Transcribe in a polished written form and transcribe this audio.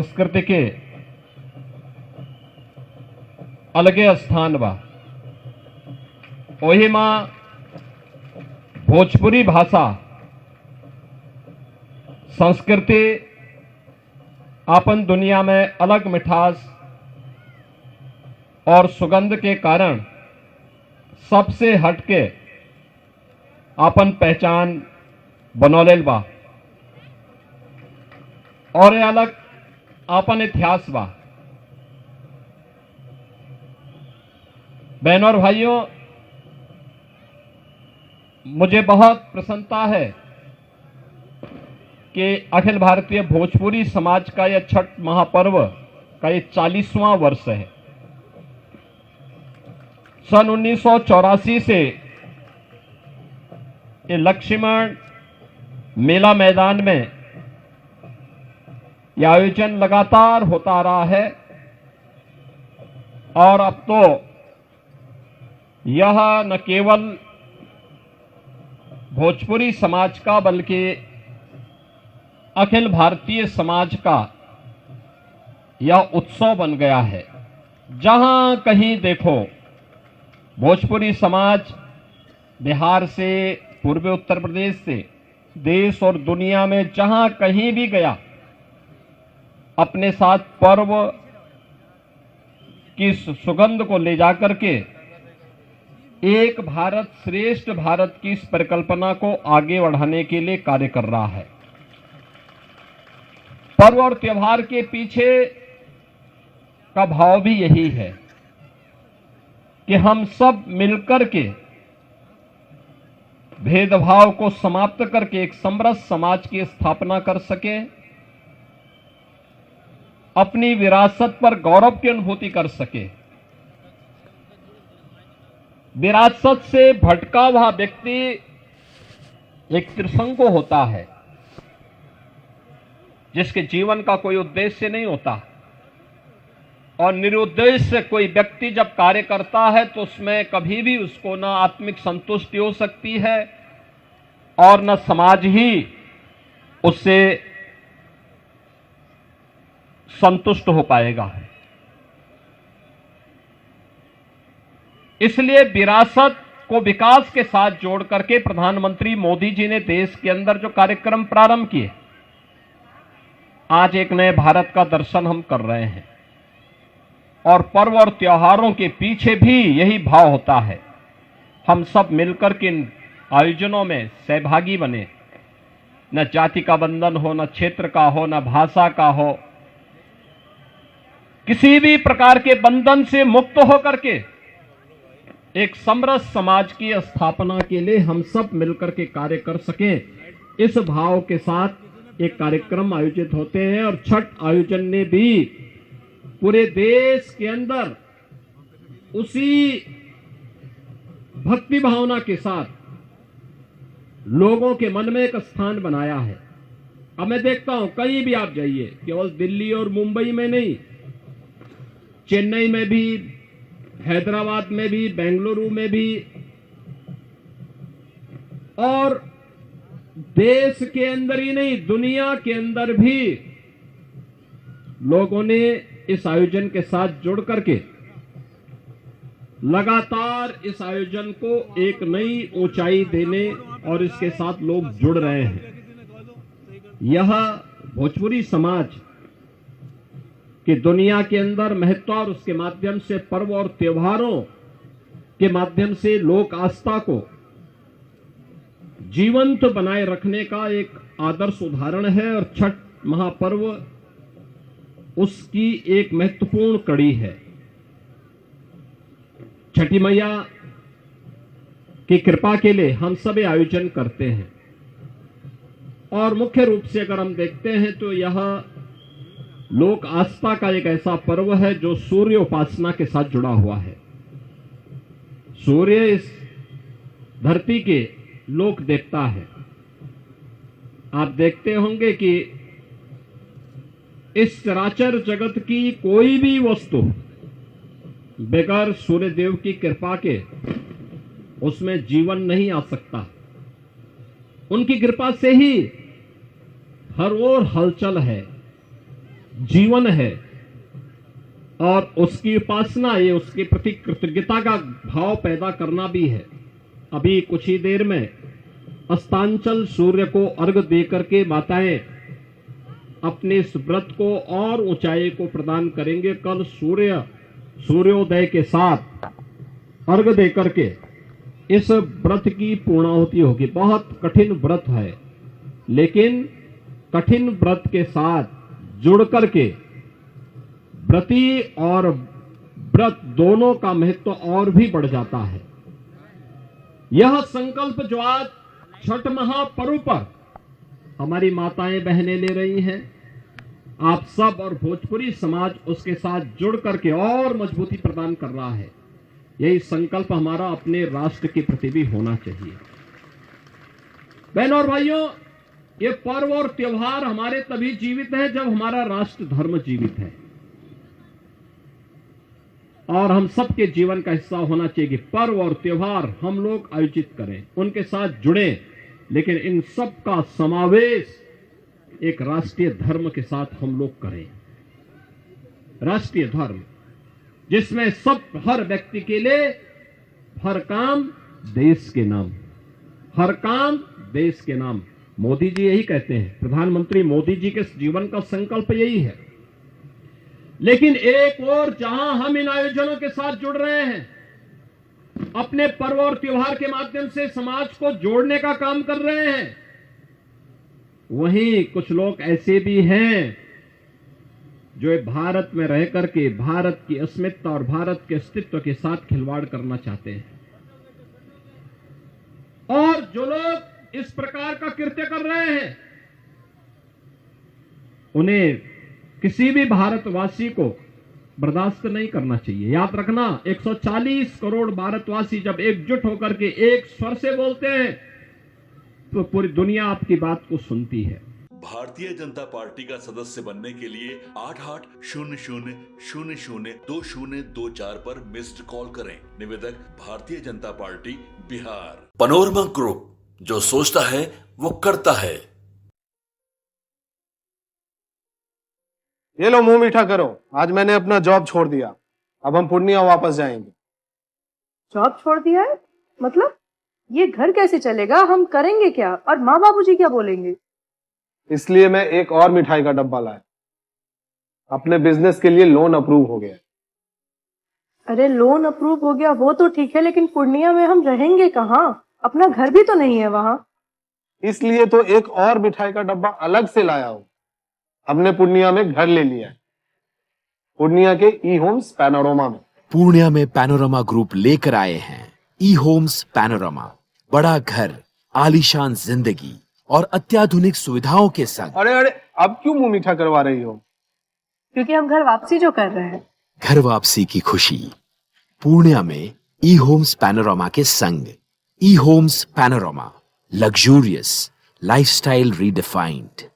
संस्कृति के अलगे स्थान बा। ओही मां भोजपुरी भाषा संस्कृति आपन दुनिया में अलग मिठास और सुगंध के कारण सबसे हटके आपन पहचान बनौलेल बा और ये अलग आपन इतिहास बा। बहनों और भाइयों, मुझे बहुत प्रसन्नता है कि अखिल भारतीय भोजपुरी समाज का यह छठ महापर्व का ये 40वां वर्ष है। सन 1984 से ये लक्ष्मण मेला मैदान में यह आयोजन लगातार होता रहा है और अब तो यह न केवल भोजपुरी समाज का बल्कि अखिल भारतीय समाज का यह उत्सव बन गया है। जहां कहीं देखो भोजपुरी समाज बिहार से, पूर्वी उत्तर प्रदेश से, देश और दुनिया में जहां कहीं भी गया, अपने साथ पर्व की सुगंध को ले जाकर के एक भारत श्रेष्ठ भारत की इस परिकल्पना को आगे बढ़ाने के लिए कार्य कर रहा है। पर्व और त्योहार के पीछे का भाव भी यही है कि हम सब मिलकर के भेदभाव को समाप्त करके एक समरस समाज की स्थापना कर सके, अपनी विरासत पर गौरव की अनुभूति कर सके। विरासत से भटका हुआ व्यक्ति एक त्रिसंग होता है, जिसके जीवन का कोई उद्देश्य नहीं होता और निरुद्देश्य कोई व्यक्ति जब कार्य करता है तो उसमें कभी भी उसको न आत्मिक संतुष्टि हो सकती है और न समाज ही उससे संतुष्ट हो पाएगा। इसलिए विरासत को विकास के साथ जोड़ करके प्रधानमंत्री मोदी जी ने देश के अंदर जो कार्यक्रम प्रारंभ किए, आज एक नए भारत का दर्शन हम कर रहे हैं। और पर्व और त्योहारों के पीछे भी यही भाव होता है, हम सब मिलकर के इन आयोजनों में सहभागी बने। न जाति का बंधन हो, न क्षेत्र का हो, न भाषा का हो, किसी भी प्रकार के बंधन से मुक्त होकर के एक समरस समाज की स्थापना के लिए हम सब मिलकर के कार्य कर सकें, इस भाव के साथ एक कार्यक्रम आयोजित होते हैं। और छठ आयोजन ने भी पूरे देश के अंदर उसी भक्ति भावना के साथ लोगों के मन में एक स्थान बनाया है। अब मैं देखता हूं कहीं भी आप जाइए, केवल दिल्ली और मुंबई में नहीं, चेन्नई में भी, हैदराबाद में भी, बेंगलुरु में भी, और देश के अंदर ही नहीं दुनिया के अंदर भी लोगों ने इस आयोजन के साथ जुड़ करके लगातार इस आयोजन को एक नई ऊंचाई देने और इसके साथ लोग जुड़ रहे हैं। यह भोजपुरी समाज कि दुनिया के अंदर महत्व और उसके माध्यम से पर्व और त्योहारों के माध्यम से लोक आस्था को जीवंत बनाए रखने का एक आदर्श उदाहरण है और छठ महापर्व उसकी एक महत्वपूर्ण कड़ी है। छठी मैया की कृपा के लिए हम सब आयोजन करते हैं और मुख्य रूप से अगर हम देखते हैं तो यह लोक आस्था का एक ऐसा पर्व है जो सूर्य उपासना के साथ जुड़ा हुआ है। सूर्य इस धरती के लोक देवता है। आप देखते होंगे कि इस चराचर जगत की कोई भी वस्तु बगैर सूर्य देव की कृपा के उसमें जीवन नहीं आ सकता। उनकी कृपा से ही हर ओर हलचल है। जीवन है और उसकी उपासना, ये उसके प्रति कृतज्ञता का भाव पैदा करना भी है। अभी कुछ ही देर में अस्तांचल सूर्य को अर्घ देकर के माताएं अपने इस व्रत को और ऊंचाई को प्रदान करेंगे। कल सूर्योदय के साथ अर्घ देकर के इस व्रत की पूर्णाहुति होगी। बहुत कठिन व्रत है, लेकिन कठिन व्रत के साथ जुड़ करके व्रती और व्रत दोनों का महत्व और भी बढ़ जाता है। यह संकल्प जो आज छठ महापर्व पर हमारी माताएं बहनें ले रही हैं, आप सब और भोजपुरी समाज उसके साथ जुड़ करके और मजबूती प्रदान कर रहा है। यही संकल्प हमारा अपने राष्ट्र के प्रति भी होना चाहिए। बहनों और भाइयों, ये पर्व और त्योहार हमारे तभी जीवित है जब हमारा राष्ट्र धर्म जीवित है, और हम सबके जीवन का हिस्सा होना चाहिए कि पर्व और त्योहार हम लोग आयोजित करें, उनके साथ जुड़े, लेकिन इन सब का समावेश एक राष्ट्रीय धर्म के साथ हम लोग करें। राष्ट्रीय धर्म जिसमें सब, हर व्यक्ति के लिए हर काम देश के नाम, हर काम देश के नाम। मोदी जी यही कहते हैं, प्रधानमंत्री मोदी जी के जीवन का संकल्प यही है। लेकिन एक और जहां हम इन आयोजनों के साथ जुड़ रहे हैं, अपने पर्व और त्योहार के माध्यम से समाज को जोड़ने का काम कर रहे हैं, वहीं कुछ लोग ऐसे भी हैं जो भारत में रह करके भारत की अस्मिता और भारत के अस्तित्व के साथ खिलवाड़ करना चाहते हैं। और जो लोग इस प्रकार का कृत्य कर रहे हैं, उन्हें किसी भी भारतवासी को बर्दाश्त नहीं करना चाहिए। याद रखना, 140 करोड़ भारतवासी जब एकजुट होकर के एक स्वर से बोलते हैं तो पूरी दुनिया आपकी बात को सुनती है। भारतीय जनता पार्टी का सदस्य बनने के लिए 8800002024 पर मिस्ड कॉल करें। निवेदक, Bharatiya Janata party, Bihar. Panorama group, जो सोचता है वो करता है। ये लो, मुंह मीठा करो। आज मैंने अपना जॉब छोड़ दिया, अब हम पूर्णिया वापस जाएंगे। जॉब छोड़ दिया है? मतलब ये घर कैसे चलेगा? हम करेंगे क्या? और माँ बाबूजी क्या बोलेंगे? इसलिए मैं एक और मिठाई का डब्बा लाया। अपने बिजनेस के लिए लोन अप्रूव हो गया। अरे लोन अप्रूव हो गया वो तो ठीक है, लेकिन पूर्णिया में हम रहेंगे कहाँ? अपना घर भी तो नहीं है वहाँ। इसलिए तो एक और मिठाई का डब्बा अलग से लाया हूँ। हमने पूर्णिया में घर ले लिया है, पूर्णिया के ई होम्स पैनोरमा में। पूर्णिया में पैनोरमा ग्रुप लेकर आए हैं ई होम्स पैनोरमा। बड़ा घर, आलीशान जिंदगी और अत्याधुनिक सुविधाओं के संग। अरे अरे, अब क्यों मुंह मीठा करवा रही हो? क्योंकि हम घर वापसी जो कर रहे हैं। घर वापसी की खुशी पूर्णिया में ई होम्स पैनोरमा के संग। ई Homes Panorama, luxurious lifestyle redefined.